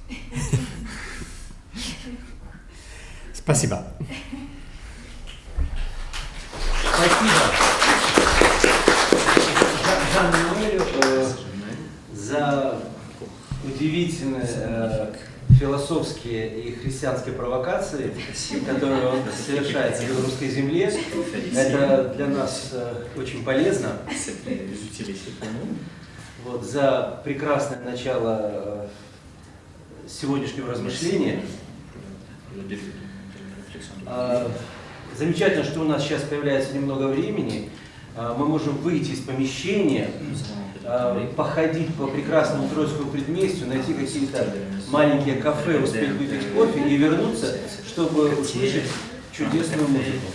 Спасибо. Спасибо. Жан-Ноэлю удивительные философские и христианские провокации, которые он совершает на белорусской земле. Это для нас очень полезно. Вот, за прекрасное начало сегодняшнего размышления. Замечательно, что у нас сейчас появляется немного времени. Мы можем выйти из помещения, походить по прекрасному Троицкому предместью, найти какие-то маленькие кафе, успеть выпить кофе и вернуться, чтобы услышать чудесную музыку.